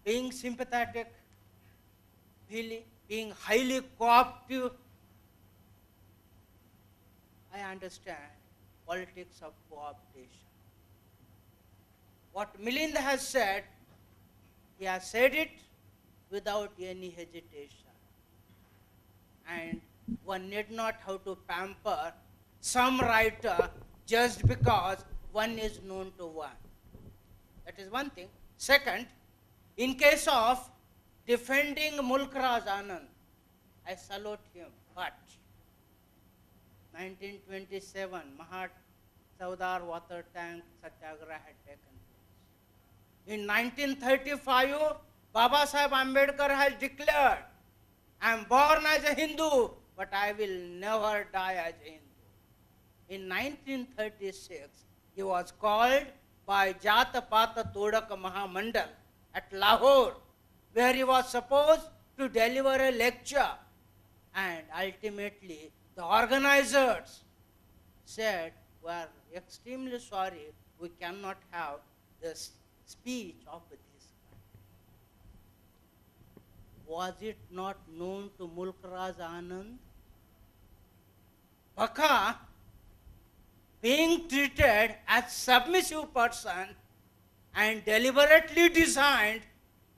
being sympathetic, being highly cooperative. I understand politics of cooptation. What Milind has said, he has said it without any hesitation. And one need not have to pamper some writer just because one is known to one. That is one thing. Second, in case of defending Mulk Raj Anand, I salute him, but 1927, Mahat Saudar water tank satyagraha had taken place. In 1935, Baba Sahib Ambedkar has declared, I am born as a Hindu, but I will never die as a Hindu. In 1936, he was called by Jata Pata Todak Mahamandal at Lahore, where he was supposed to deliver a lecture, and ultimately the organizers said, we are extremely sorry, we cannot have this speech of this kind. Was it not known to Mulk Raj Anand? Baka, being treated as submissive person and deliberately designed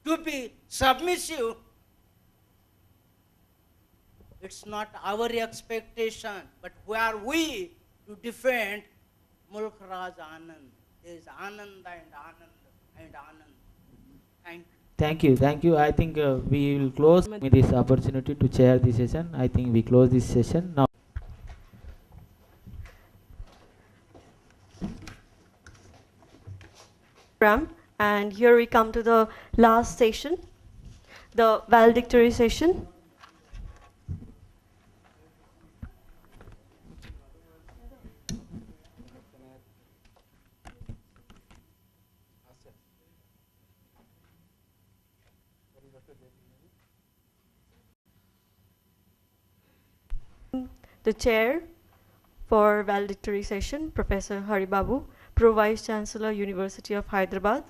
to be submissive, it's not our expectation, but who are we to defend Mulk Raj Anand? There is Anand and Anand and Anand. Thank you. Thank you. I think we will close with this opportunity to chair this session. I think we close this session now. And here we come to the last session, the valedictory session. The chair for valedictory session, Professor Hari Babu, Pro Vice Chancellor, University of Hyderabad.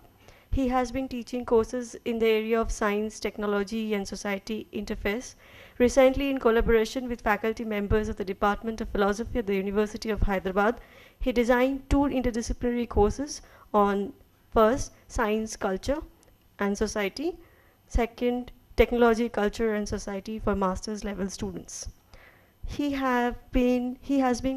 He has been teaching courses in the area of science, technology, and society interface. Recently, in collaboration with faculty members of the Department of Philosophy at the University of Hyderabad, he designed 2 interdisciplinary courses on, first, science, culture, and society, second, technology, culture, and society for master's level students. He has been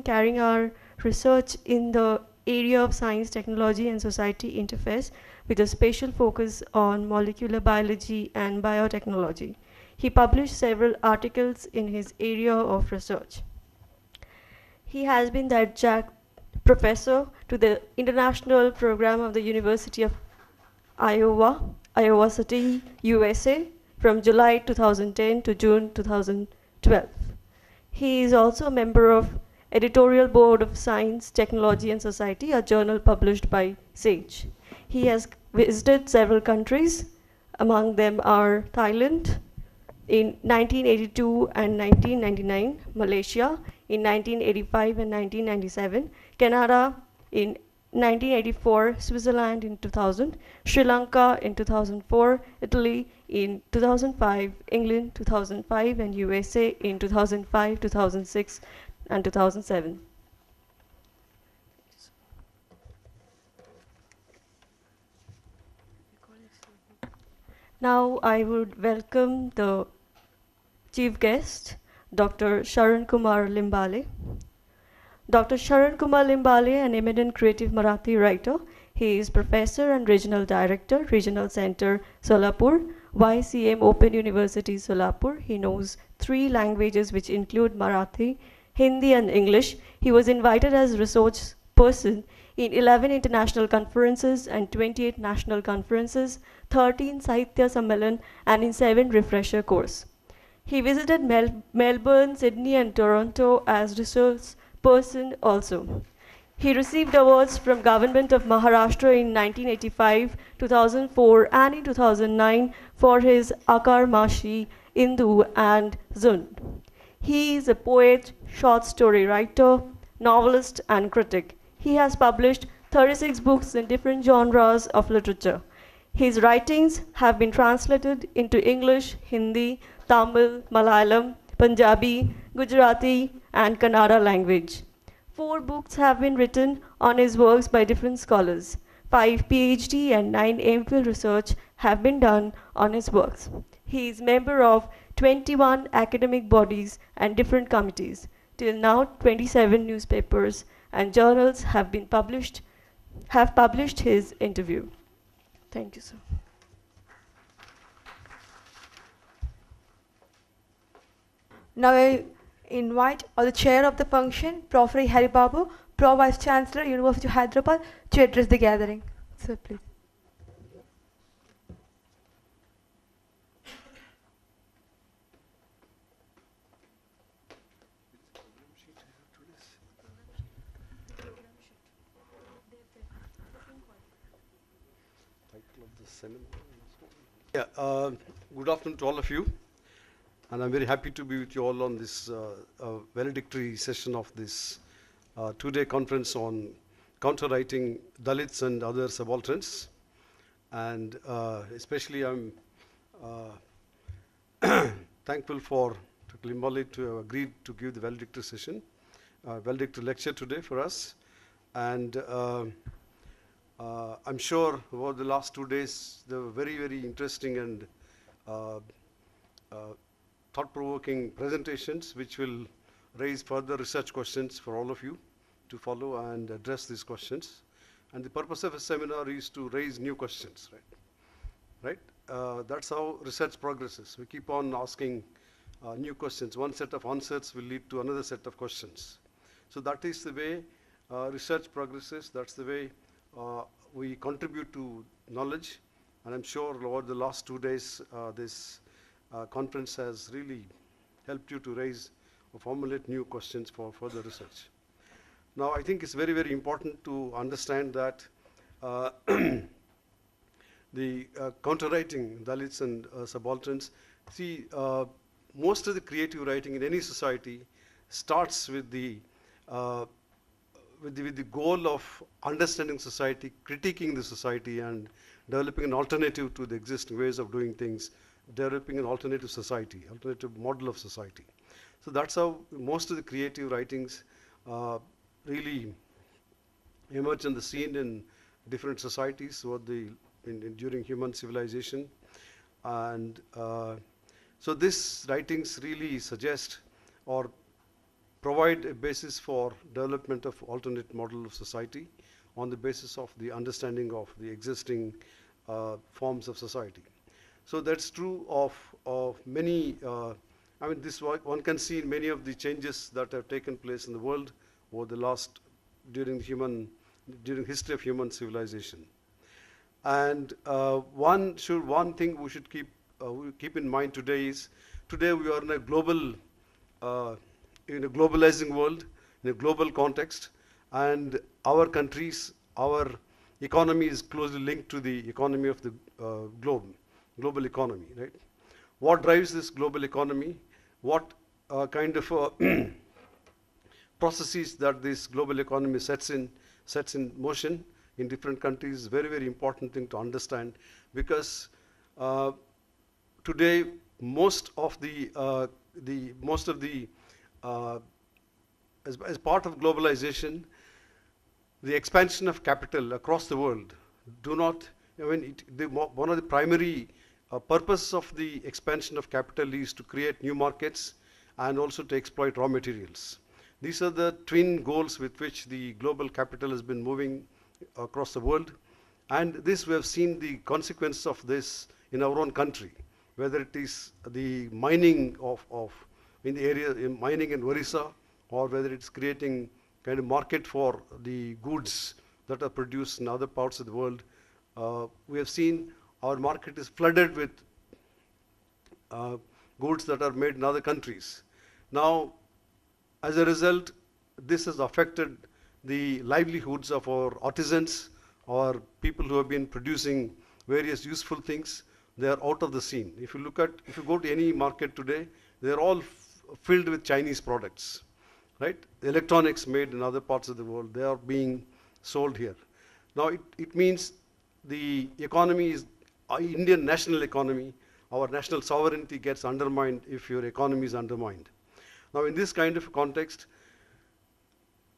carrying our research in the area of science, technology, and society interface with a special focus on molecular biology and biotechnology. He published several articles in his area of research. He has been the adjunct professor to the international program of the University of Iowa City, USA, from July 2010 to June 2012. He is also a member of editorial board of Science, Technology and Society, a journal published by SAGE. He has visited several countries. Among them are Thailand in 1982 and 1999, Malaysia in 1985 and 1997, Canada in 1984, Switzerland in 2000, Sri Lanka in 2004, Italy in 2005, England 2005, and USA in 2005, 2006, and 2007. Now I would welcome the chief guest, Dr. Sharan Kumar Limbale. Dr. Sharan Kumar Limbale, an eminent creative Marathi writer. He is professor and regional director, Regional Center, Solapur, YCM Open University, Solapur. He knows 3 languages which include Marathi, Hindi and English. He was invited as resource person in 11 international conferences and 28 national conferences, 13 Sahitya Sammelan, and in 7 refresher course. He visited Melbourne, Sydney and Toronto as resource person also. He received awards from Government of Maharashtra in 1985, 2004 and in 2009 for his Akar Mashi, Indu and Zund. He is a poet, short story writer, novelist and critic. He has published 36 books in different genres of literature. His writings have been translated into English, Hindi, Tamil, Malayalam, Punjabi, Gujarati, and Kannada language. 4 books have been written on his works by different scholars. 5 PhD and 9 MPhil research have been done on his works. He is member of 21 academic bodies and different committees. Till now, 27 newspapers and journals have published his interview. Thank you, sir. Now I invite the chair of the function, Prof. Hari Babu, Pro Vice Chancellor, University of Hyderabad, to address the gathering. Sir, please. Yeah, good afternoon to all of you, and I'm very happy to be with you all on this valedictory session of this 2-day conference on counter-writing Dalits and other subalterns. And especially I'm thankful for Dr. Limbale to have agreed to give the valedictory session, valedictory lecture today for us. And I'm sure over the last 2 days, they were very, very interesting and thought-provoking presentations, which will raise further research questions for all of you to follow and address these questions. And the purpose of a seminar is to raise new questions, right? That's how research progresses. We keep on asking new questions. One set of answers will lead to another set of questions. So that is the way research progresses. That's the way we contribute to knowledge, and I'm sure over the last 2 days this conference has really helped you to raise or formulate new questions for further research. Now I think it's very, very important to understand that the counter-writing Dalits and subalterns, see, most of the creative writing in any society starts with the goal of understanding society, critiquing the society, and developing an alternative to the existing ways of doing things, developing an alternative society, alternative model of society. So that's how most of the creative writings really emerge on the scene in different societies during human civilization. And so these writings really suggest or provide a basis for development of alternate model of society on the basis of the understanding of the existing forms of society. So that's true of many, I mean, this one can see in many of the changes that have taken place in the world over the last, during history of human civilization. And one thing we should keep in mind today is, today we are in a global, in a globalizing world, in a global context, and our countries, our economy is closely linked to the economy of the global economy, right? What drives this global economy? What kind of processes that this global economy sets in motion in different countries is very, very important thing to understand, because today most of the as part of globalization, the expansion of capital across the world one of the primary purpose of the expansion of capital is to create new markets and also to exploit raw materials. These are the twin goals with which the global capital has been moving across the world. And this, we have seen the consequence of this in our own country, whether it is the mining in the area, mining in Orissa, or whether it's creating kind of market for the goods that are produced in other parts of the world. We have seen our market is flooded with goods that are made in other countries. Now, as a result, this has affected the livelihoods of our artisans or people who have been producing various useful things. They are out of the scene. If you go to any market today, they're all filled with Chinese products, right? The electronics made in other parts of the world, they are being sold here. Now, it means the economy is Indian national economy, our national sovereignty gets undermined if your economy is undermined. Now, in this kind of context,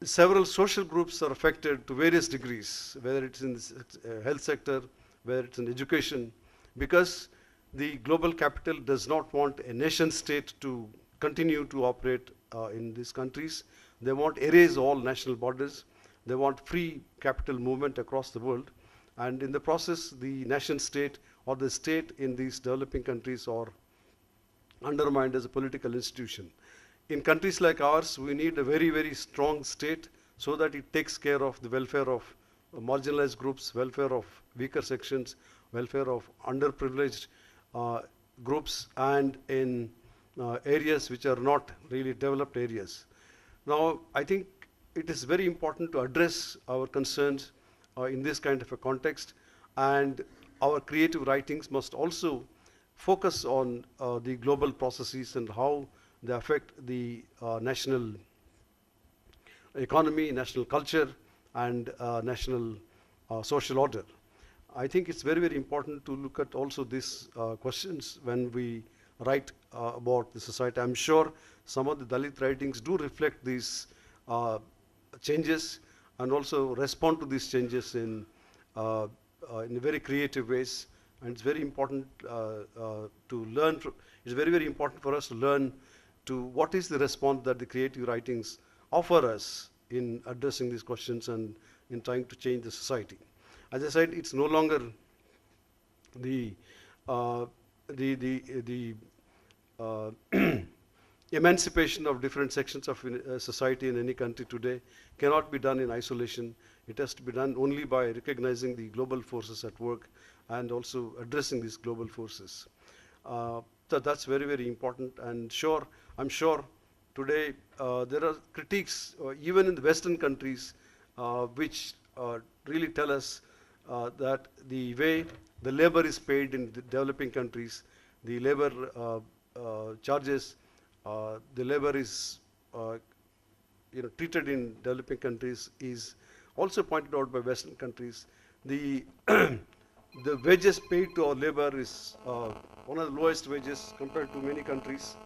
several social groups are affected to various degrees, whether it's in the health sector, whether it's in education, because the global capital does not want a nation state to continue to operate in these countries. They want erase all national borders. They want free capital movement across the world. And in the process, the nation state or the state in these developing countries are undermined as a political institution. In countries like ours, we need a very, very strong state so that it takes care of the welfare of marginalized groups, welfare of weaker sections, welfare of underprivileged groups, and in areas which are not really developed areas. Now, I think it is very important to address our concerns in this kind of a context, and our creative writings must also focus on the global processes and how they affect the national economy, national culture, and national social order. I think it's very, very important to look at also these questions when we write about the society. I'm sure some of the Dalit writings do reflect these changes and also respond to these changes in very creative ways. And it's very important to learn. It's very, very important for us to learn to what is the response that the creative writings offer us in addressing these questions and in trying to change the society. As I said, it's no longer the emancipation of different sections of society in any country today cannot be done in isolation. It has to be done only by recognizing the global forces at work and also addressing these global forces. So that's very, very important. And I'm sure today there are critiques, even in the Western countries, which really tell us that the way the labor is paid in the developing countries, the labor charges, the labor is treated in developing countries is also pointed out by Western countries. The the wages paid to our labor is one of the lowest wages compared to many countries.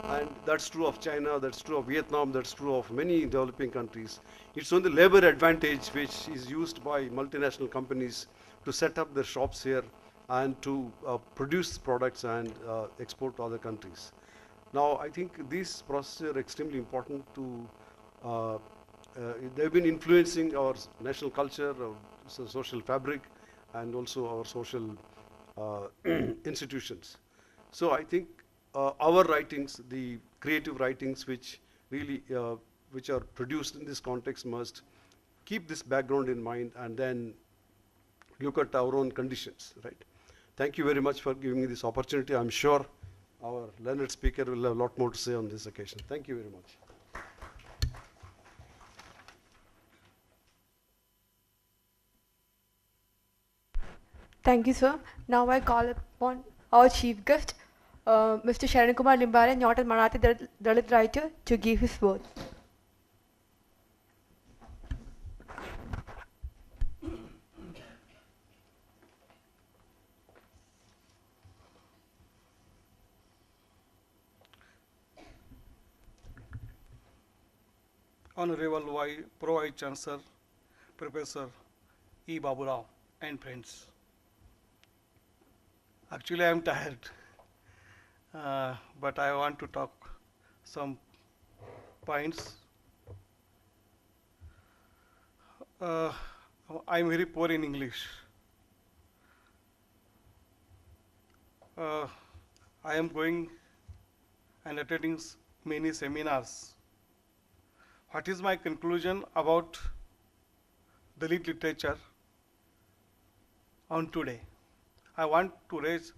And that's true of China, that's true of Vietnam, that's true of many developing countries. It's only labor advantage which is used by multinational companies to set up their shops here and to produce products and export to other countries. Now, I think these processes are extremely important to, they've been influencing our national culture, our social fabric, and also our social institutions. So I think our writings, the creative writings which really, which are produced in this context must keep this background in mind and then look at our own conditions, right? Thank you very much for giving me this opportunity. I'm sure our learned speaker will have a lot more to say on this occasion. Thank you very much. Thank you, sir. Now I call upon our chief guest, Mr. Sharan Kumar Limbale, noted Marathi Dalit writer, to give his words. Honorable Pro Vice Chancellor, Professor E. Babu Rao, and friends. Actually, I am tired, but I want to talk some points. I am very poor in English. I am going and attending many seminars. What is my conclusion about Dalit literature on today? I want to raise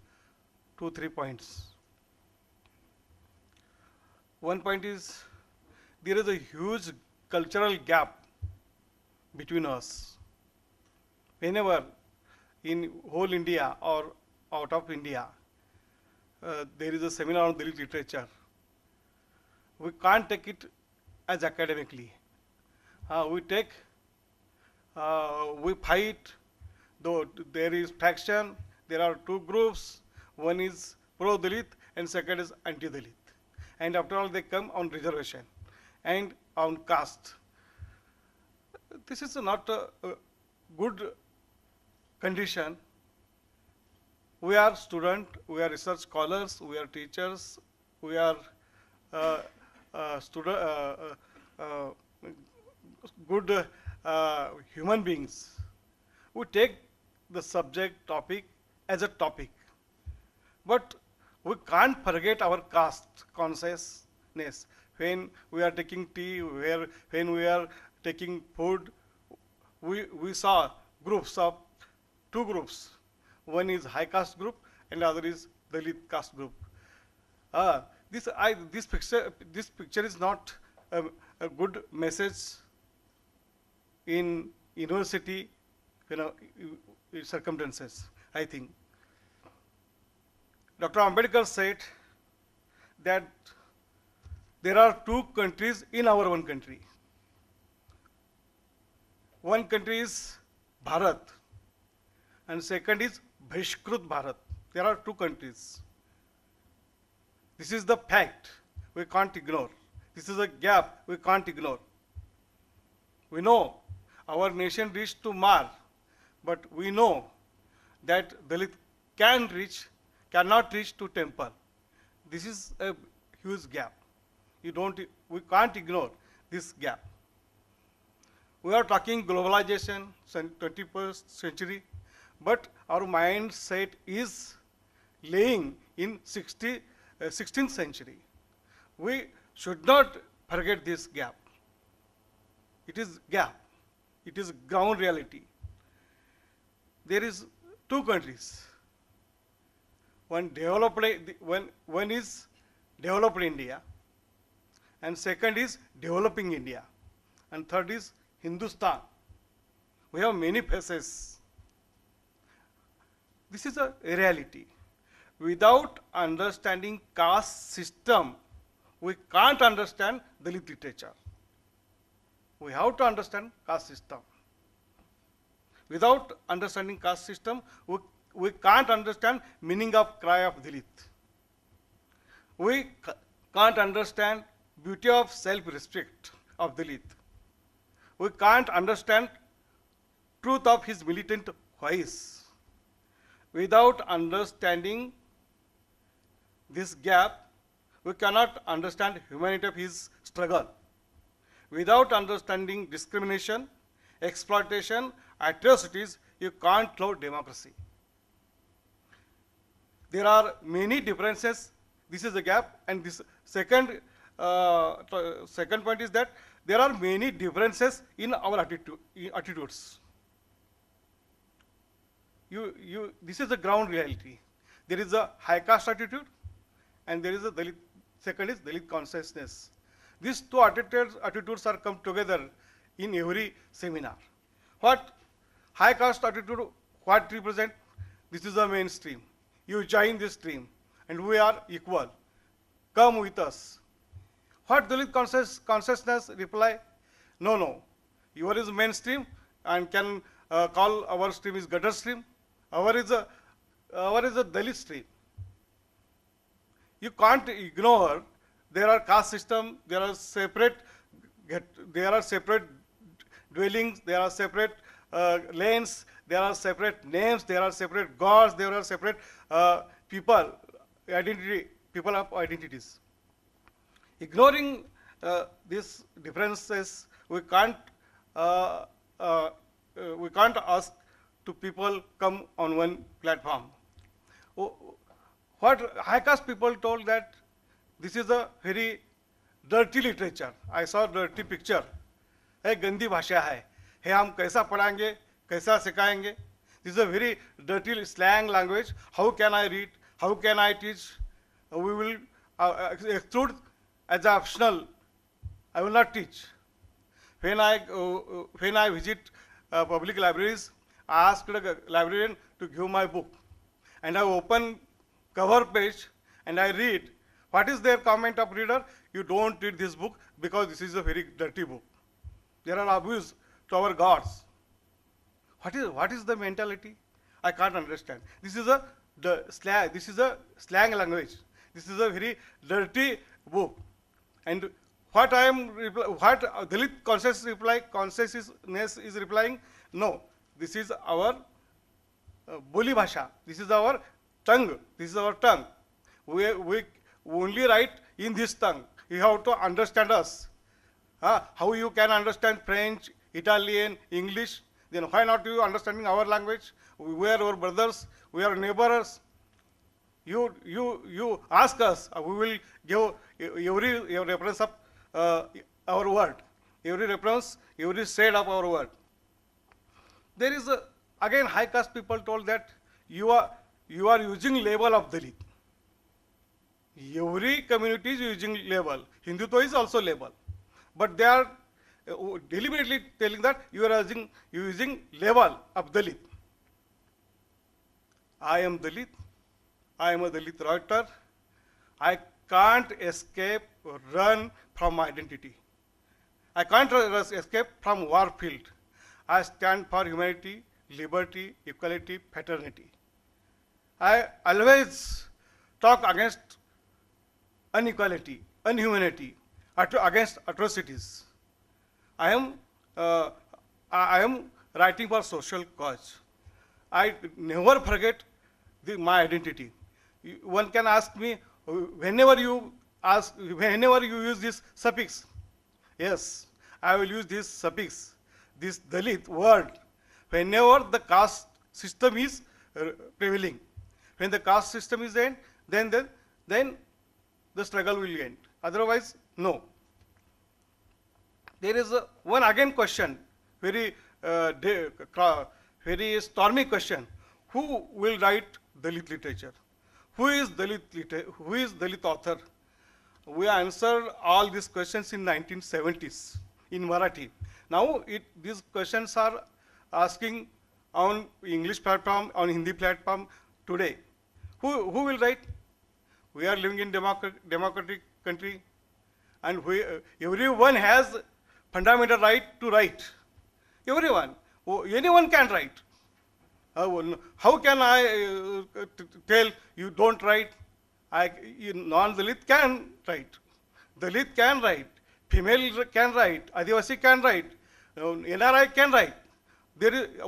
2-3 points. One point is there is a huge cultural gap between us. Whenever in whole India or out of India there is a seminar on Dalit literature, we can't take it as academically. We fight, though there is faction, there are two groups. One is pro-Dalit and second is anti-Dalit. And after all, they come on reservation and on caste. This is not a good condition. We are students, we are research scholars, we are teachers, we are good human beings. We take the subject topic as a topic. But we can't forget our caste consciousness. When we are taking tea, when we are taking food, we saw two groups. One is high caste group and the other is Dalit caste group. This picture is not a good message in university, circumstances, I think. Dr. Ambedkar said that there are two countries in our one country. One country is Bharat and second is Bhishkrut Bharat. There are two countries. This is the fact we can't ignore. This is a gap we can't ignore. We know our nation reached to Mars, but we know that Dalit cannot reach to temple. This is a huge gap. We can't ignore this gap. We are talking globalization, 21st century, but our mindset is laying in 16th century. We should not forget this gap. It is gap. It is ground reality. There is two countries. One is developed India, and second is developing India, and third is Hindustan. We have many faces. This is a reality. Without understanding caste system, we can't understand Dalit literature. We have to understand caste system. Without understanding caste system, we can't understand meaning of cry of Dalit. We can't understand beauty of self-respect of Dalit. We can't understand truth of his militant voice. Without understanding this gap, we cannot understand humanity of his struggle. Without understanding discrimination, exploitation, atrocities, you can't love democracy. There are many differences. This is a gap, and this second point is that there are many differences in our attitudes. This is the ground reality. There is a high caste attitude, and there is a Dalit. Second is Dalit consciousness. These two attitudes are come together in every seminar. What high caste attitude, what represent? This is the mainstream. You join this stream, and we are equal. Come with us. What Dalit consciousness reply? No. Your is mainstream, and can call our stream is gutter stream. Our is a Dalit stream. You can't ignore. There are caste system. There are separate dwellings. There are separate lanes. There are separate names. There are separate gods. There are separate people of identities. Ignoring these differences, we can't ask to people come on one platform. What high caste people told that this is a very dirty literature. I saw dirty picture. है गंदी भाषा है हम कैसा पढ़ाएंगे कैसा सिखाएंगे. This is a very dirty slang language. How can I read? How can I teach? We will exclude as optional. I will not teach. When I visit public libraries, I ask the librarian to give my book, and I open cover page and I read. What is their comment of reader? You don't read this book because this is a very dirty book. There are abuse to our gods. What is the mentality? I can't understand. This is a slang. This is a slang language. This is a very dirty book. And what I am what Dalit consciousness is replying? No, this is our Boli Bhasha. This is our tongue. This is our tongue. We only write in this tongue. You have to understand us. How you can understand French, Italian, English? Then why not you understanding our language? We are our brothers. We are neighbors. You ask us. We will give every reference of our word. Every reference, every shade of our word. There is again high caste people told that you are using label of Dalit. Every community is using label. Hindutva is also label, but they are deliberately telling that you are using label of Dalit. I am Dalit. I am a Dalit writer. I can't escape or run from my identity. I can't escape from war field. I stand for humanity, liberty, equality, fraternity. I always talk against inequality, inhumanity, against atrocities. I am writing for social cause. I never forget my identity. One can ask me whenever you use this suffix. Yes, I will use this suffix, this Dalit word, whenever the caste system is prevailing. When the caste system is end, then the struggle will end. Otherwise, no. There is one again question, very stormy question. Who will write Dalit literature? Who is Dalit author? We answered all these questions in 1970s in Marathi. Now these questions are asking on English platform, on Hindi platform today. Who will write? We are living in democratic country, and everyone has fundamental right to write. Everyone, anyone can write. How can I tell you don't write? Non-Dalit can write. Dalit can write. Female can write. Adivasi can write. NRI can write.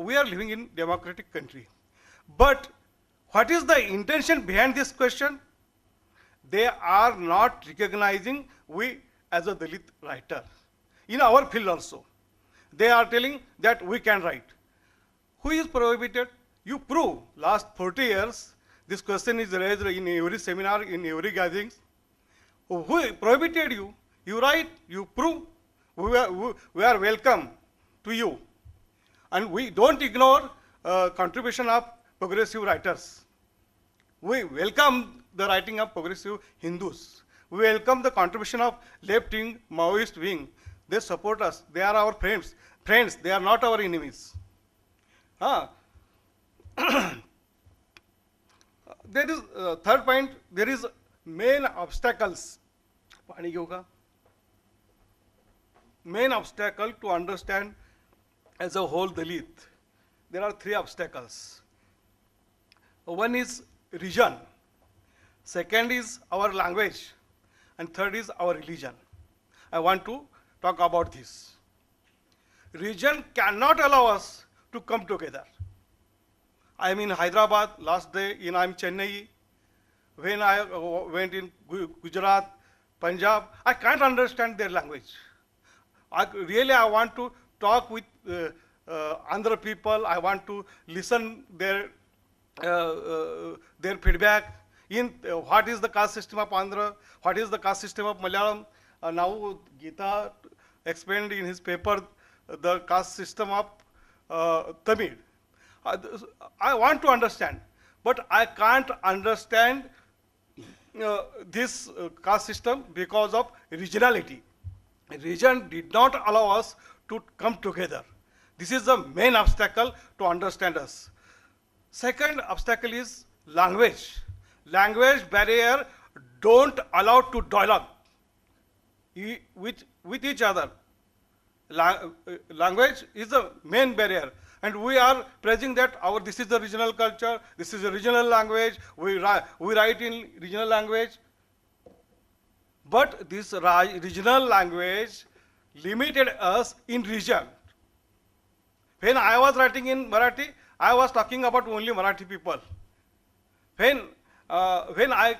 We are living in democratic country. But what is the intention behind this question? They are not recognizing we as a Dalit writer. In our field also. They are telling that we can write. Who is prohibited? You prove. Last 40 years, this question is raised in every seminar, in every gathering. Who prohibited you? You write, you prove. We are welcome to you. And we don't ignore contribution of progressive writers. We welcome the writing of progressive Hindus. We welcome the contribution of left wing, Maoist wing. They support us. They are our friends. They are not our enemies. There is third point. There is main obstacles. Main obstacle to understand as a whole Dalit. There are three obstacles. One is region. Second is our language. And third is our religion. I want to talk about this. Region cannot allow us to come together. I am in Hyderabad, last day I am Chennai. When I went in Gujarat, Punjab, I can't understand their language. I want to talk with Andhra people. I want to listen their feedback in what is the caste system of Andhra, what is the caste system of Malayalam. Now Gita explained in his paper the caste system of Tamil. I want to understand, but I can't understand this caste system because of regionality. Region did not allow us to come together. This is the main obstacle to understand us. Second obstacle is language. Language barrier don't allow to dialogue with each other. Language is the main barrier. And we are praising that this is the regional culture, this is a regional language, we write in regional language. But this regional language limited us in region. When I was writing in Marathi, I was talking about only Marathi people. When I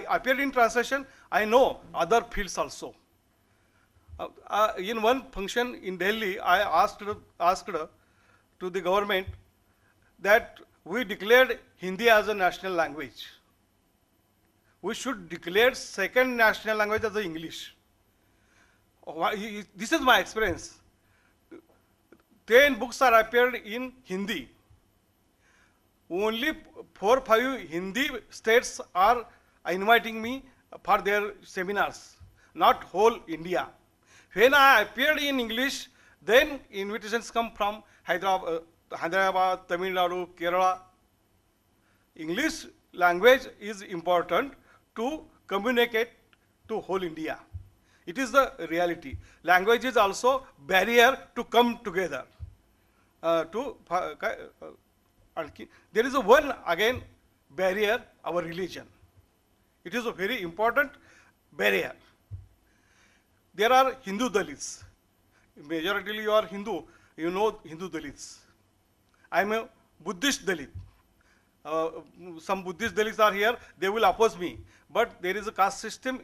appeared in translation, I know other fields also. In one function in Delhi, I asked to the government that we declared Hindi as a national language. We should declare second national language as the English. This is my experience. 10 books are appeared in Hindi. Only 4 or 5 Hindi states are inviting me for their seminars, not whole India. When I appeared in English, then invitations come from Hyderabad, Tamil Nadu, Kerala. English language is important to communicate to whole India. It is the reality. Language is also barrier to come together. There is one again barrier, our religion. It is a very important barrier. There are Hindu Dalits. Majority you are Hindu, you know Hindu Dalits. I am a Buddhist Dalit. Some Buddhist Dalits are here, they will oppose me. But there is a caste system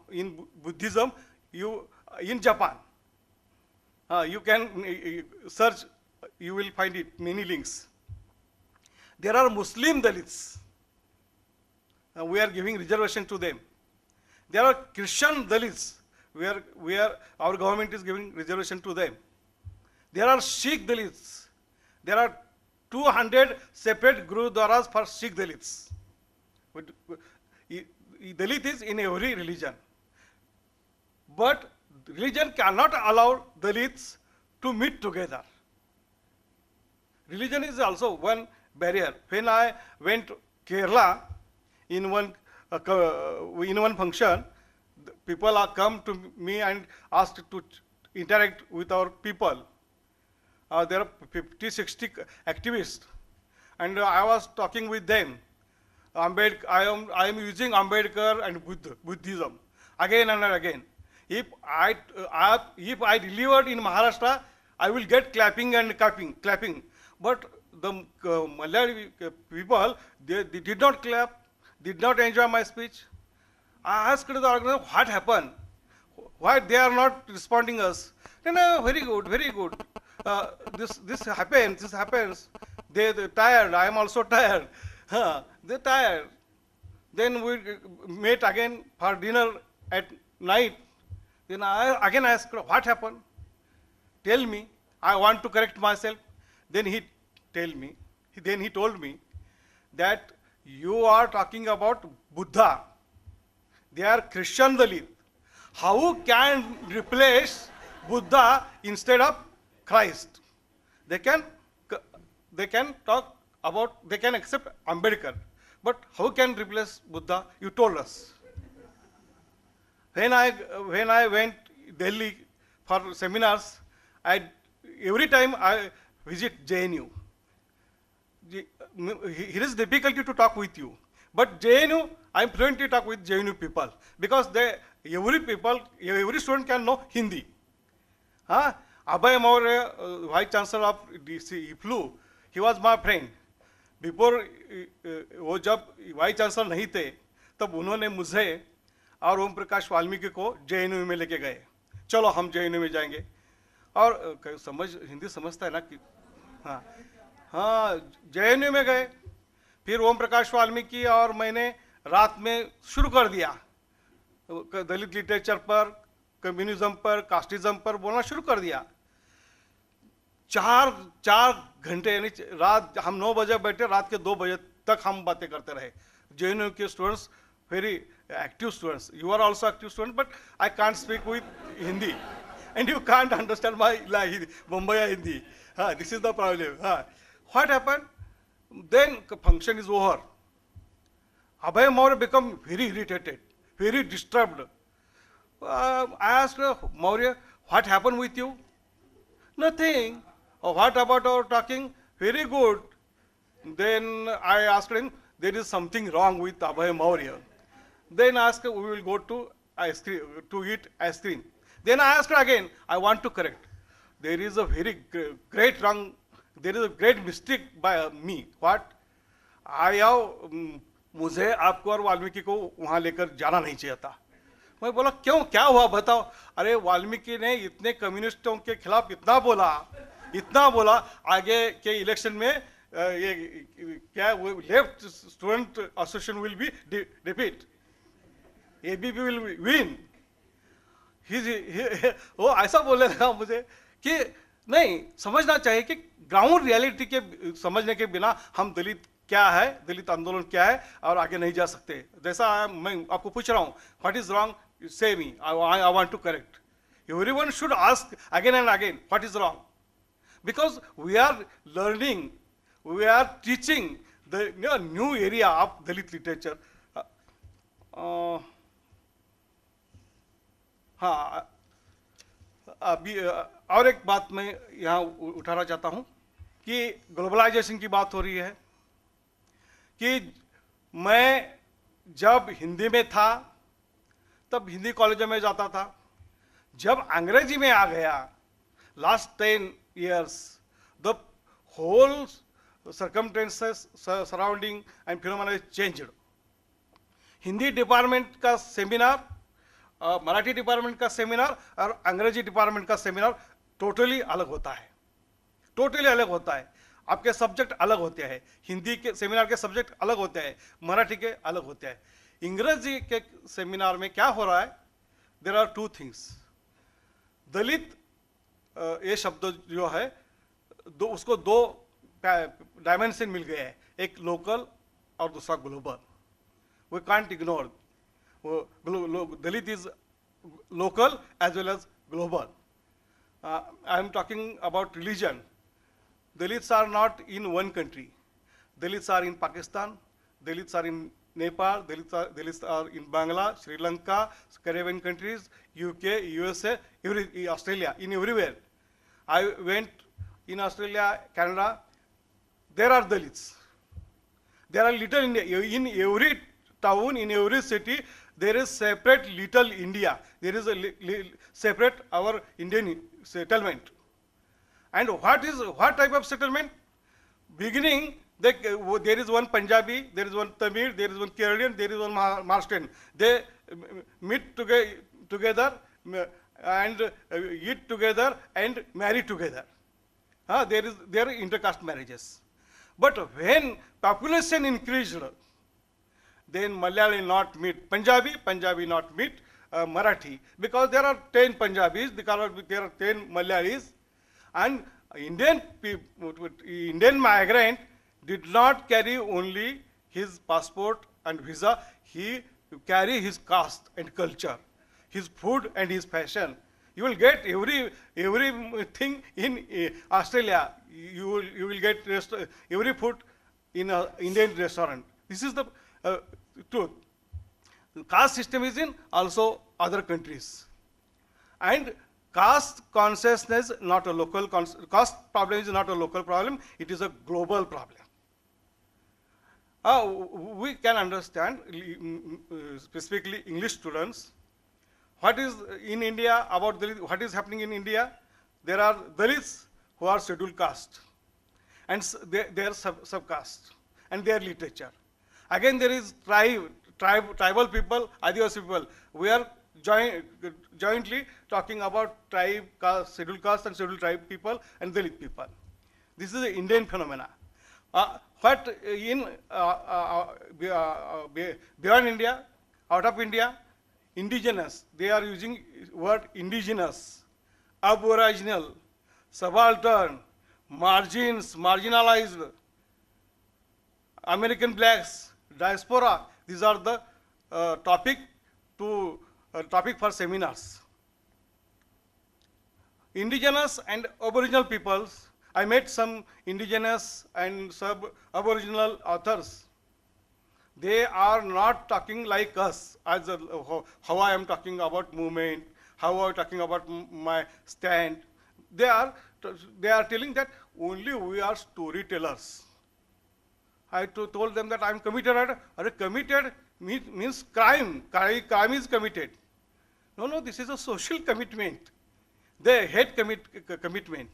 in Buddhism in Japan. You can search, you will find it, many links. There are Muslim Dalits. We are giving reservation to them. There are Christian Dalits. Where our government is giving reservation to them. There are Sikh Dalits. There are 200 separate Gurudwaras for Sikh Dalits. Dalit is in every religion. But religion cannot allow Dalits to meet together. Religion is also one barrier. When I went to Kerala in one function, people are come to me and asked to interact with our people. There are 50, 60 activists, and I was talking with them. I am using Ambedkar and Buddhism again and again. If I delivered in Maharashtra, I will get clapping and clapping. But the Malayali people, they did not clap, did not enjoy my speech. I asked the organizer, what happened? Why they are not responding us? Then very good, very good. This happens. They're tired. I am also tired. They're tired. Then we met again for dinner at night. Then I again asked, what happened? Tell me. I want to correct myself. Then he told me that you are talking about Buddha. They are Christian Dalit. How can replace Buddha instead of Christ? They can talk about, they can accept Ambedkar, but how can replace Buddha? You told us. When I went Delhi for seminars, every time I visit JNU. It is difficulty to talk with you. But JNU, I am fluent to talk with JNU people because every student can know Hindi. Abhay Maurya, Vice Chancellor of DC, IFLU, he was my friend. Before वो जब vice chancellor नहीं थे तब उन्होंने मुझे और ओम प्रकाश वाल्मीकि को JNU में लेके गए. चलो हम JNU में जाएंगे. और हिंदी समझता है ना कि हाँ JNU में गए. फिर ओम प्रकाश वाल्मीकि और मैंने रात में शुरू कर दिया दलित लिटरेचर पर, कम्युनिज्म पर, कास्टिज्म पर बोलना शुरू कर दिया. 4 घंटे यानी रात हम 9 बजे बैठे, रात के 2 बजे तक हम बातें करते रहे. JNU के students very active students. You are also active student but I can't speak with Hindi and you can't understand my Bombay Hindi. This is the problem. What happened? Then the function is over. Abhay Maurya become very irritated, very disturbed. I asked Maurya, what happened with you? Nothing. What about our talking? Very good. Then I asked him, there is something wrong with Abhay Maurya. Then asked, we will go to ice cream, to eat ice cream. Then I asked again, I want to correct. There is a very great wrong, there is a great mistake by me. What? मुझे आपको और वाल्मीकि को वहाँ लेकर जाना नहीं चाहिए था. मैं बोला क्यों, क्या हुआ बताओ. अरे वाल्मीकि ने इतने कम्युनिस्टों के खिलाफ इतना बोला, आगे के इलेक्शन में ये क्या left student association will be defeat, ABP will win. वो ऐसा बोलने लगा मुझे कि नहीं, समझना चाहिए कि ग्राउंड रियलिटी के समझने के बिना हम दलित क्या है, दलित आंदोलन क्या है, और आगे नहीं जा सकते. जैसा मैं आपको पूछ रहा हूँ, what is wrong, say me, I want to correct. Everyone should ask again and again, what is wrong? Because we are learning, we are teaching the new area of Dalit literature. हाँ, अभी और एक बात मैं यहाँ उठाना चाहता हूँ कि ग्लोबलाइजेशन की बात हो रही है कि मैं जब हिंदी में था तब हिंदी कॉलेजों में जाता था. जब अंग्रेजी में आ गया, last 10 years, the whole circumstances surrounding and phenomena is changed. Hindi department का सेमिनार, मराठी डिपार्टमेंट का सेमिनार और अंग्रेजी डिपार्टमेंट का सेमिनार टोटली अलग होता है, टोटली अलग होता है. आपके सब्जेक्ट अलग होते हैं, हिंदी के सेमिनार के सब्जेक्ट अलग होते हैं, मराठी के अलग होते हैं. अंग्रेजी के सेमिनार में क्या हो रहा है, देर आर टू थिंग्स. दलित ये शब्द जो है उसको दो डायमेंशन मिल गए हैं, एक लोकल और दूसरा global. We can't ignore. Dalit is local as well as global. I am talking about religion. Dalits are not in one country. Dalits are in Pakistan, Dalits are in Nepal, Dalits are in Bangla, Sri Lanka, Caribbean countries, UK, USA, Australia, in everywhere. I went in Australia, Canada, there are Dalits. There are little India. In every town, in every city, there is separate little India. There is a separate our Indian settlement. And what type of settlement? Beginning, there is one Punjabi, there is one Tamil, there is one Kerala, there is one Maharashtrian. They meet together and eat together and marry together. There are intercaste marriages. But when population increased, then Malayali not meet Punjabi, Punjabi not meet Marathi, because there are 10 Punjabis, because there are 10 Malayalis, and Indian migrant did not carry only his passport and visa, he carry his caste and culture, his food and his fashion. You will get everything in Australia. You will get every food in an Indian restaurant. This is the truth. The caste system is in also other countries. And caste consciousness, not a local, caste problem is not a local problem, it is a global problem. We can understand, specifically English students, what is in India about what is happening in India. There are Dalits who are scheduled caste, and they are subcaste, and their literature. Again, there is tribal people, Adivasi people. We are jointly talking about tribe, caste, scheduled caste and scheduled tribe people and Dalit people. This is an Indian phenomena. But in beyond India, out of India, indigenous, they are using word indigenous, aboriginal, subaltern, margins, marginalized, American blacks, diaspora. These are the topic for seminars. Indigenous and aboriginal peoples. I met some indigenous and sub-aboriginal authors. They are not talking like us, as how I am talking about movement, how I am talking about my stand. They are they are telling that only we are storytellers. I told them that I am committed. Are committed means crime. Crime is committed. No, this is a social commitment. They hate commitment.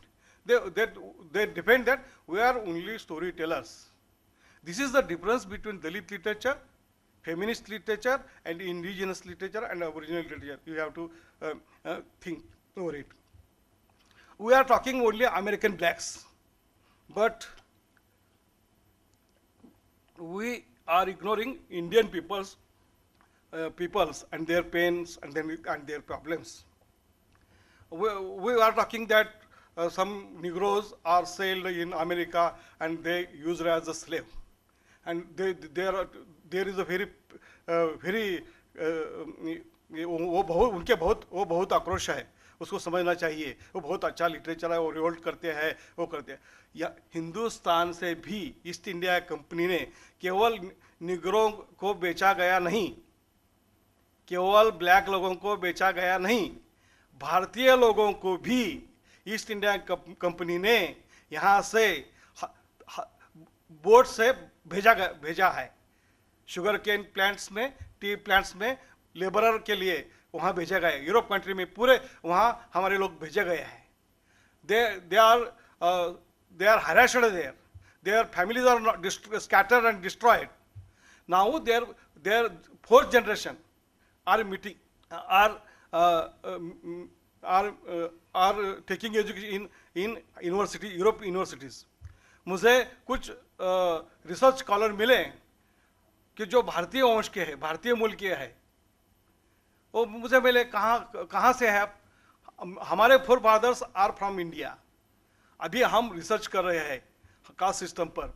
They defend that we are only storytellers. This is the difference between Dalit literature, feminist literature, and indigenous literature and aboriginal literature. You have to think over it. We are talking only American blacks, but we are ignoring Indian peoples and their pains and their problems. We are talking that some Negroes are sold in America and they used as a slave, and there is a very उनके बहुत आक्रोश है, उसको समझना चाहिए. वो बहुत अच्छा लिटरेचर है, वो रिवोल्ट करते हैं, वो करते हैं. या हिंदुस्तान से भी ईस्ट इंडिया कंपनी ने केवल निगरों को बेचा गया नहीं, केवल ब्लैक लोगों को बेचा गया नहीं, भारतीय लोगों को भी ईस्ट इंडिया कंपनी ने यहाँ से बोट से भेजा है. शुगर केन प्लांट्स में, टी प्लांट्स में लेबरर के लिए वहाँ भेजा गया है. यूरोप कंट्री में पूरे वहाँ हमारे लोग भेजे गए हैं. They are harassed there. Their families are not scattered and destroyed. Now their fourth generation are meeting, are taking education in university, Europe universities. मुझे कुछ रिसर्च स्कॉलर मिले कि जो भारतीय वंश के हैं, भारतीय मूल के हैं, वो मुझे मिले. कहाँ से है आप? हमारे forefathers are from India. अभी हम रिसर्च कर रहे हैं कास्ट सिस्टम पर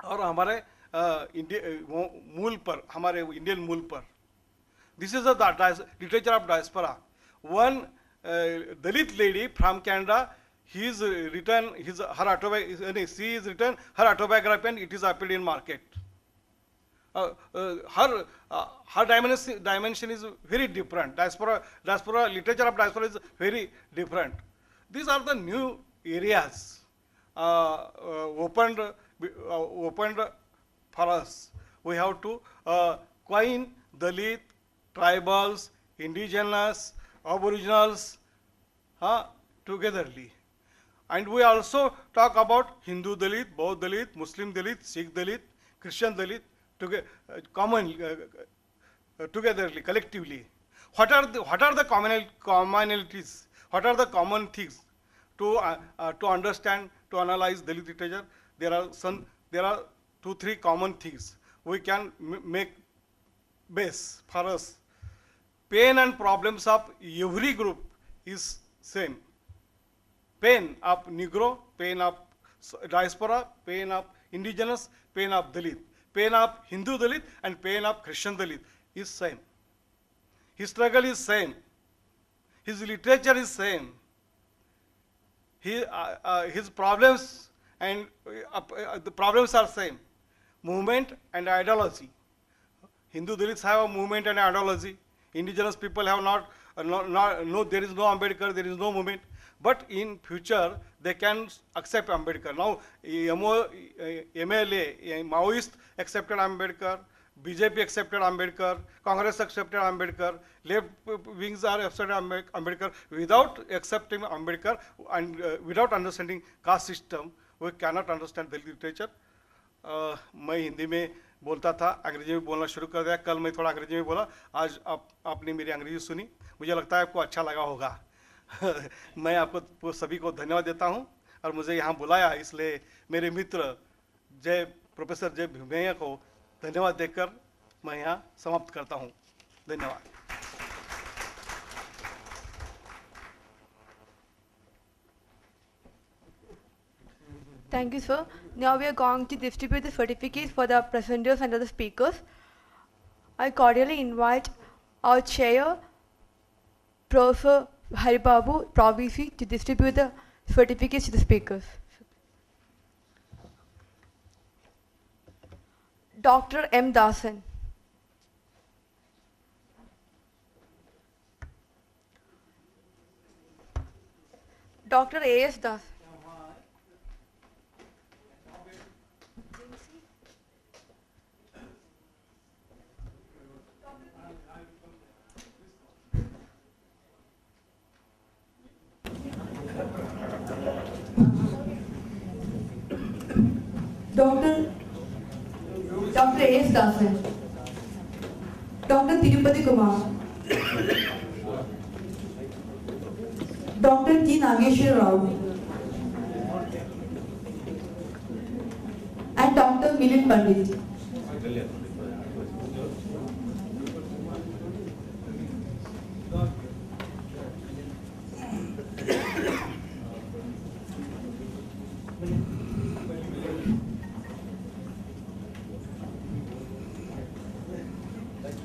और हमारे मूल पर, हमारे इंडियन मूल पर. This is the literature of diaspora. One Dalit lady from Canada, she is written her autobiography and it is appeared in market. Her dimension is very different. Diaspora literature of diaspora is very different. These are the new areas opened for us. We have to coin Dalit, tribals, indigenous, aboriginals togetherly. And we also talk about Hindu Dalit, Baudd Dalit, Muslim Dalit, Sikh Dalit, Christian Dalit, togetherly, collectively. What are the commonalities? What are the common things to understand, to analyze Dalit literature? There are 2-3 common things we can make base for us. Pain and problems of every group is same. Pain of Negro, pain of diaspora, pain of indigenous, pain of Dalit, pain of Hindu Dalit and pain of Christian Dalit is same. His struggle is same. His literature is same. His problems and the problems are same. Movement and ideology. Hindu Dalits have a movement and ideology. Indigenous people have not, there is no Ambedkar, there is no movement. But in future, they can accept Ambedkar. Now, MLA, Maoist accepted Ambedkar, BJP accepted Ambedkar, Congress accepted Ambedkar, left wings are accepted Ambedkar. Without accepting Ambedkar and without understanding caste system, we cannot understand the literature. मैं हिंदी में बोलता था, अंग्रेजी में बोलना शुरू कर दिया. कल मैं थोड़ा अंग्रेजी में बोला, आज आपने मेरी अंग्रेजी सुनी. मुझे लगता है आपको अच्छा लगा होगा. मैं आपको सभी को धन्यवाद देता हूं और मुझे यहाँ बुलाया, इसलिए मेरे मित्र प्रोफेसर जय भीमैया को धन्यवाद देकर मैं यहाँ समाप्त करता हूँ. धन्यवाद. Thank you, sir. Now we are going to distribute the certificates for the presenters and other speakers. I cordially invite our chair, Professor Haribabu, Provici, to distribute the certificates to the speakers. Dr. M. Dasan. Dr. A.S. Das. Dr. Dr. A.S. Dasan, Dr. Tirupati Kumar, Dr. T. Nageshwar Rao, and Dr. Milind Pandit.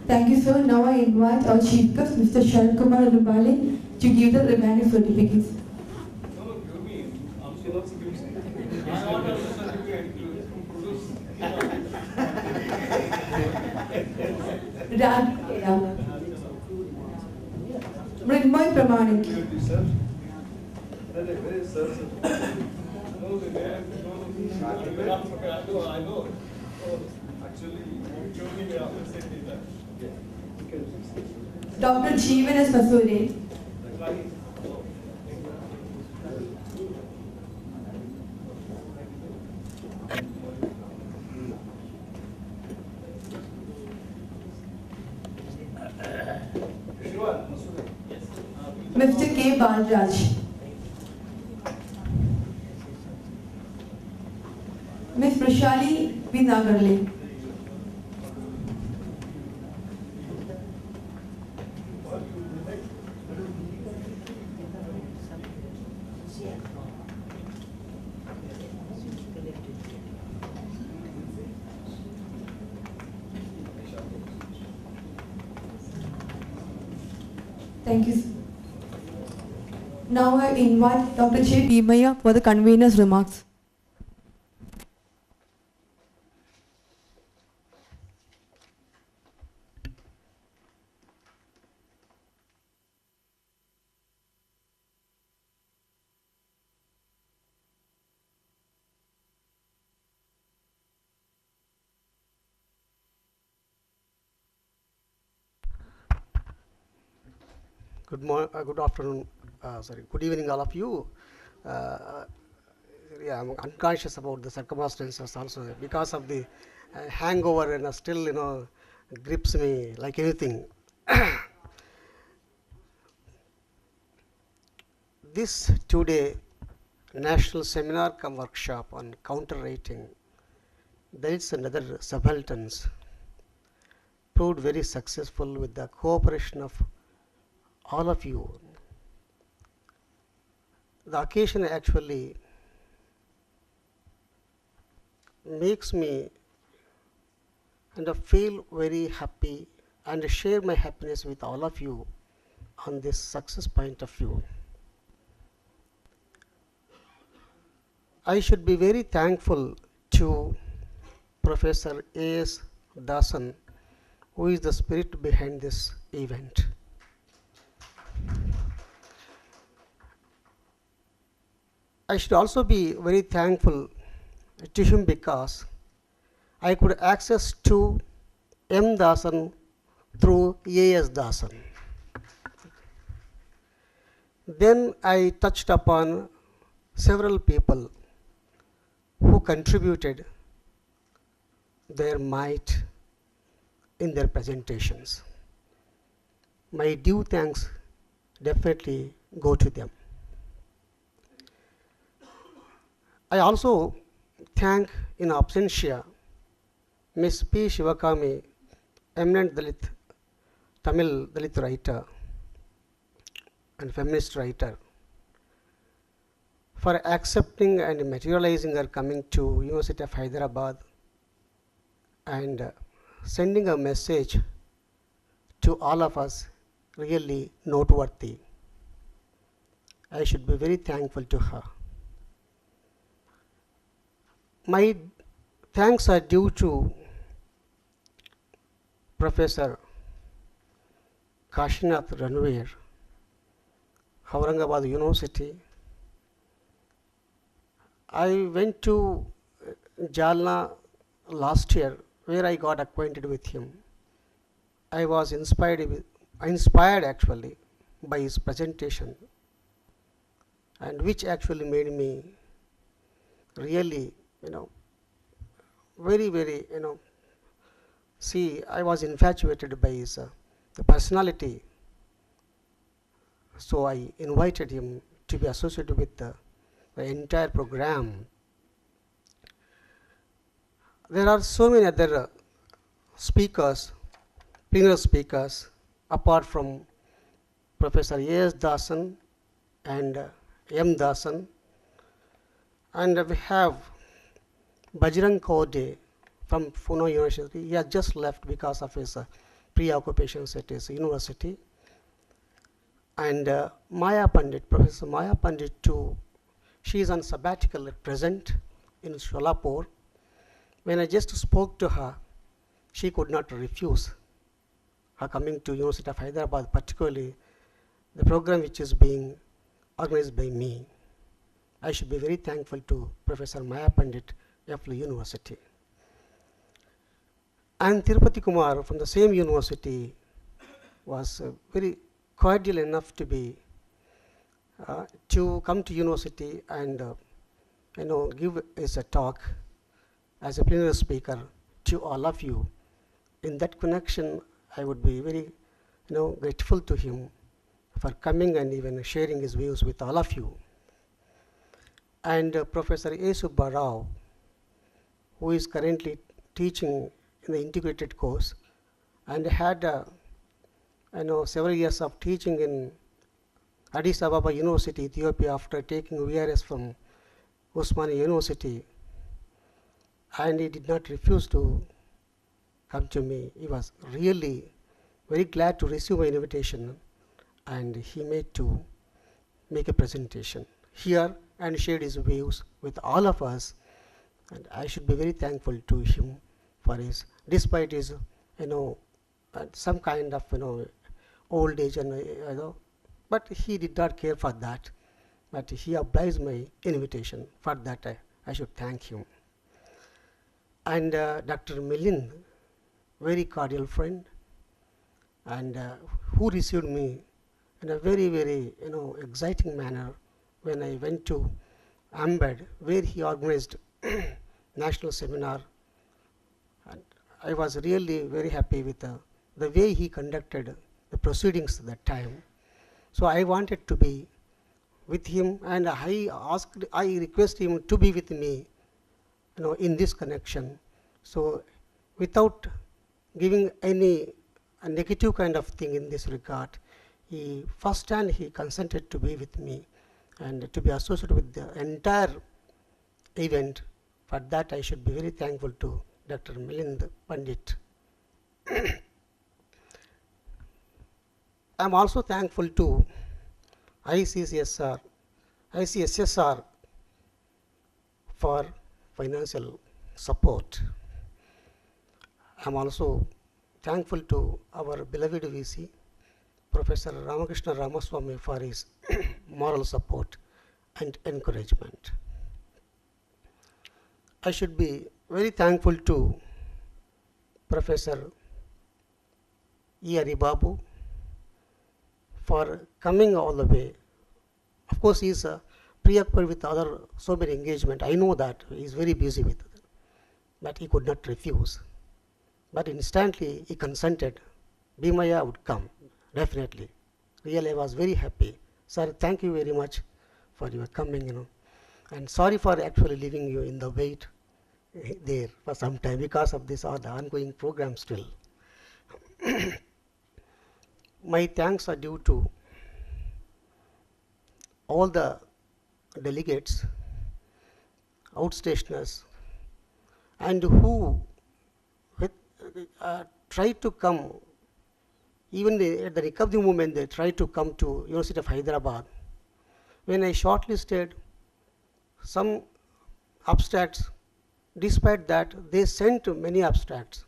Thank you, sir. Now I invite our chief guest, Mr. Sharan Kumar Limbale, to give the remaining certificates. Mridmoy Pramanik. Dr. Jeevan S. Masure. Mr. K. Balraj. Ms. Prashali B. Nagarle. Thank you. Now I invite Dr. J. Bhimaya for the convener's remarks. Good afternoon, good evening, all of you. Yeah, I'm unconscious about the circumstances also because of the hangover, and still, grips me like anything. This two-day national seminar cum workshop on counter rating, Dalits and other subalterns, proved very successful with the cooperation of all of you. The occasion actually makes me feel very happy and share my happiness with all of you on this success point of view. I should be very thankful to Professor A.S. Dasan, who is the spirit behind this event. I should also be very thankful to him because I could access to M. Dasan through A.S. Dasan. Then I touched upon several people who contributed their might in their presentations. My due thanks definitely go to them. I also thank in absentia Ms. P. Shivakami, eminent Dalit, Tamil Dalit writer and feminist writer, for accepting and materializing her coming to University of Hyderabad and sending a message to all of us really noteworthy. I should be very thankful to her. My thanks are due to Professor Kashinath Ranveer, Aurangabad University. I went to Jalna last year, where I got acquainted with him. I was inspired actually by his presentation, and which actually made me really very, very, see, I was infatuated by his the personality. So I invited him to be associated with the entire program. There are so many other speakers, plenary speakers, apart from Professor A.S. Dasan and M. Dasan. And we have Bajrang Kode from Pune University. He has just left because of his preoccupations at his university. And Maya Pandit, Professor Maya Pandit too, she is on sabbatical at present in Sholapur. When I just spoke to her, she could not refuse her coming to University of Hyderabad, particularly the program which is being organized by me. I should be very thankful to Professor Maya Pandit, FLU University. And Tirupati Kumar from the same university was very cordial enough to be to come to university and give us a talk as a plenary speaker to all of you. In that connection, I would be very grateful to him for coming and even sharing his views with all of you. And Professor A. Subba Rao, who is currently teaching in the integrated course and had several years of teaching in Addis Ababa University, Ethiopia, after taking VRS from Usmania University, and he did not refuse to come to me. He was really very glad to receive my invitation, and he made to make a presentation here and shared his views with all of us. And I should be very thankful to him for his, despite his, some kind of, old age and, but he did not care for that. But he obliged my invitation. For that, I should thank him. And Dr. Milind, very cordial friend, and who received me in a very, very, exciting manner when I went to Ambed, where he organized national seminar. And I was really very happy with the way he conducted the proceedings at that time. So I wanted to be with him, and I requested him to be with me, in this connection. So without giving any negative kind of thing in this regard, he consented to be with me and to be associated with the entire event. For that, I should be very thankful to Dr. Milind Pandit. I am also thankful to ICSSR for financial support. I am also thankful to our beloved VC, Professor Ramakrishna Ramaswamy, for his moral support and encouragement. I should be very thankful to Professor E. Haribabu for coming all the way. Of course, he is preoccupied with other so many engagement. I know that he is very busy with it, but he could not refuse. But instantly he consented. Bhimaya would come, definitely. Really, I was very happy. Sir, thank you very much for your coming, And sorry for actually leaving you in the wait there for some time because of this or the ongoing program still. My thanks are due to all the delegates, outstationers, and who tried to come, even at the recovery movement, they tried to come to University of Hyderabad. When I shortlisted some abstracts, despite that, they sent many abstracts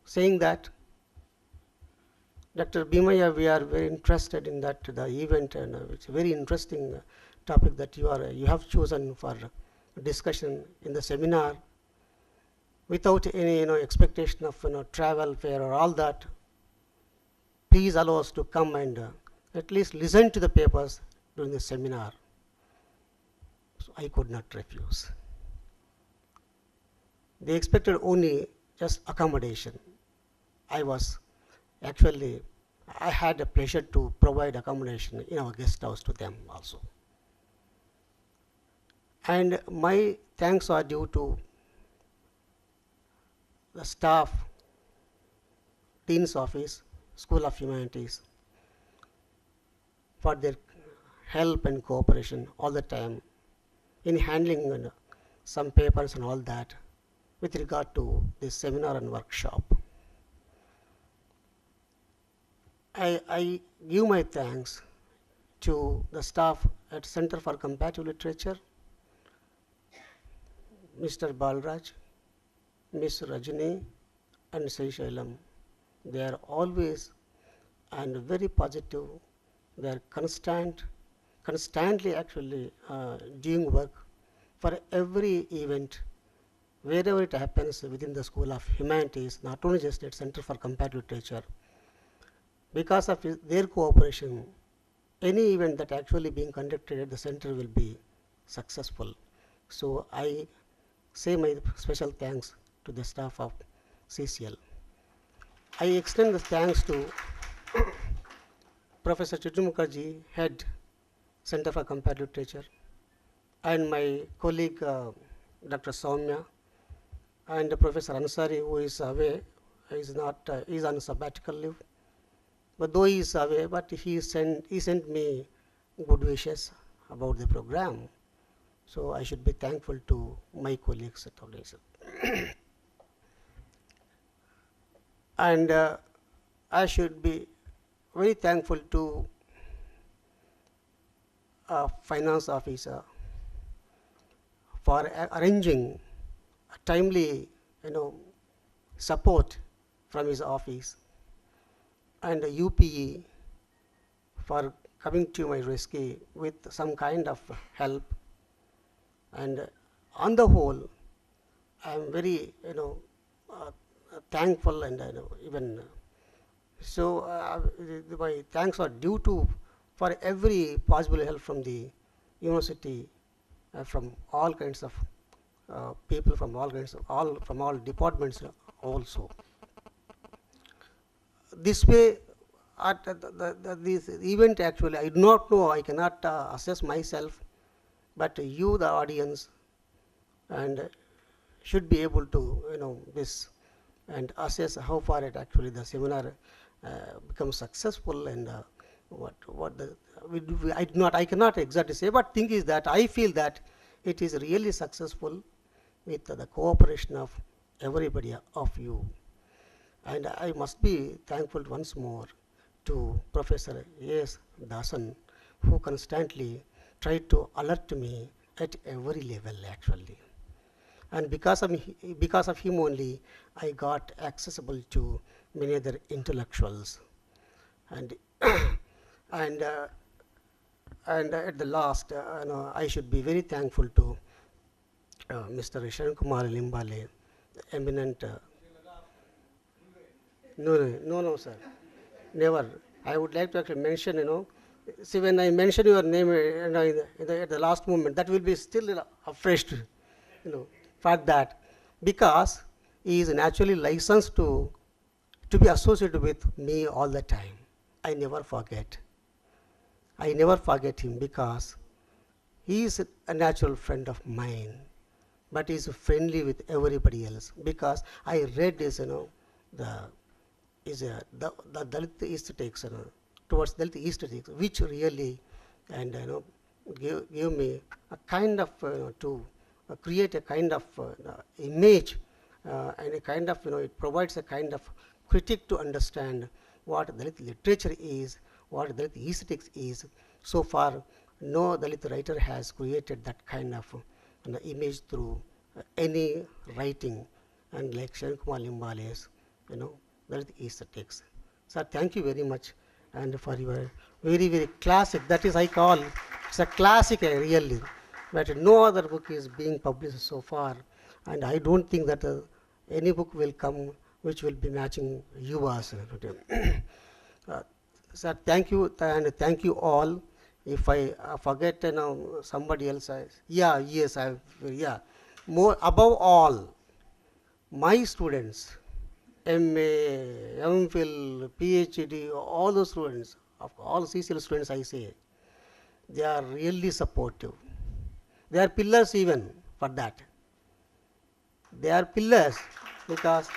saying that, Dr. Bhimaya, we are very interested in that, the event, and it's a very interesting topic that you have chosen for discussion in the seminar. Without any expectation of travel fare or all that, please allow us to come and at least listen to the papers during the seminar. So I could not refuse. They expected only just accommodation. I had a pleasure to provide accommodation in our guest house to them also. And my thanks are due to the staff, Dean's Office, School of Humanities, for their help and cooperation all the time in handling some papers and all that with regard to this seminar and workshop. I give my thanks to the staff at Center for Comparative Literature, Mr. Balraj, Ms. Rajini, and Seychellem. They are always and very positive. They are constantly actually doing work for every event, wherever it happens within the School of Humanities, not only just at Center for Comparative Literature. Because of their cooperation, any event that actually being conducted at the center will be successful. So I say my special thanks to the staff of CCL. I extend the thanks to Professor Chitu Mukherjee, Head, Center for Comparative Literature, and my colleague Dr. Soumya, and Professor Ansari, who is away, is on sabbatical leave. But though he is away, but he sent me good wishes about the program. So I should be thankful to my colleagues at all. And I should be very thankful to a finance officer for arranging a timely, support from his office, and UPE for coming to my rescue with some kind of help. And on the whole, I am very, thankful, and even so my thanks are due to for every possible help from the university, from all kinds of people, from all departments also. This way, at this event actually, I do not know, I cannot assess myself, but you, the audience, and should be able to, this and assess how far it actually the seminar becomes successful, and I cannot exactly say, but thing is that I feel that it is really successful with the cooperation of everybody of you. And I must be thankful once more to Professor A.S. Dasan, who constantly tried to alert me at every level actually. And because of him only, I got accessible to many other intellectuals. And and at the last, I should be very thankful to Mr. Sharan Kumar Limbale, eminent. No, sir. Never. I would like to actually mention, see, when I mention your name at the last moment, that will be still afresh, for that, because he is naturally licensed to be associated with me all the time. I never forget him, because he is a natural friend of mine, but he is friendly with everybody else, because I read his, the Dalit aesthetics, towards Dalit aesthetics, which really, and give me a kind of to create a kind of image, and a kind of it provides a kind of critique to understand what Dalit literature is, what Dalit aesthetics is. So far, no Dalit writer has created that kind of image through any writing, and like Sharan Kumar Limbale's, Dalit aesthetics. Sir, thank you very much, and for your very, very classic, that is I call, it's a classic really, but no other book is being published so far, and I don't think that any book will come which will be matching yours. Sir, thank you, and thank you all. If I forget somebody else, more above all, my students, MA, MPhil, PhD, all those students, of all CCL students I say, they are really supportive. They are pillars even for that. They are pillars because,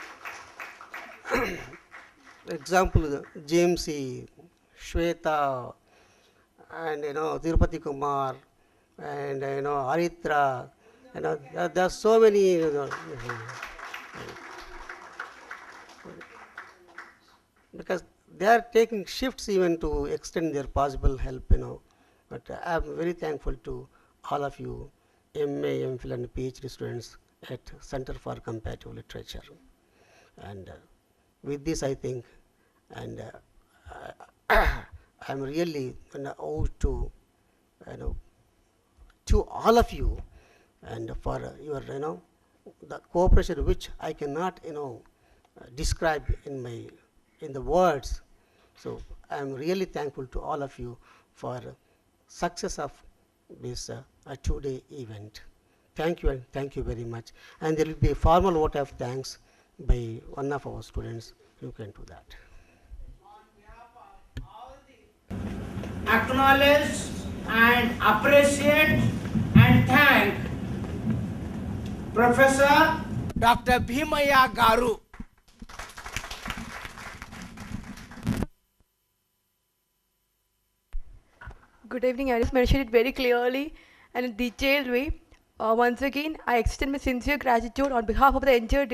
example, JMC, Shweta, and Tirupati Kumar, and Aritra, there are so many. Because they are taking shifts even to extend their possible help, But I am very thankful to all of you, MA, MPhil, and PhD students at Center for Comparative Literature. And with this, I think, and I am really owed to, to all of you, and for your, the cooperation which I cannot, describe in the words. So I am really thankful to all of you for success of this 2-day event. Thank you, and thank you very much. And there will be a formal vote of thanks by one of our students. You can do that. On behalf of all the acknowledge and appreciate and thank Professor Dr. Bhimaya Garu. Good evening. I just mentioned it very clearly and in a detailed way. Once again, I extend my sincere gratitude on behalf of the entire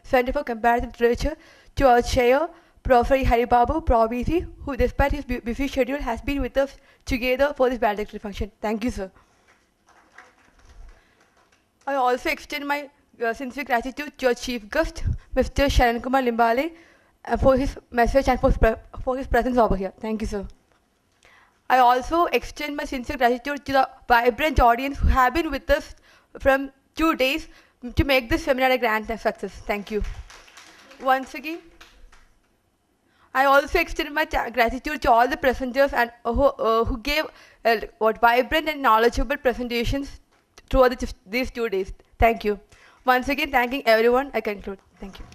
Center for Comparative Literature to our chair, Professor Haribabu Pravisi, who despite his busy schedule has been with us together for this valedictory function. Thank you, sir. I also extend my sincere gratitude to our chief guest, Mr. Sharan Kumar Limbale, for his message and for his presence over here. Thank you, sir. I also extend my sincere gratitude to the vibrant audience who have been with us from 2 days to make this seminar a grand success. Thank you. Once again, I also extend my gratitude to all the presenters and who gave vibrant and knowledgeable presentations throughout these 2 days. Thank you. Once again, thanking everyone. I conclude. Thank you.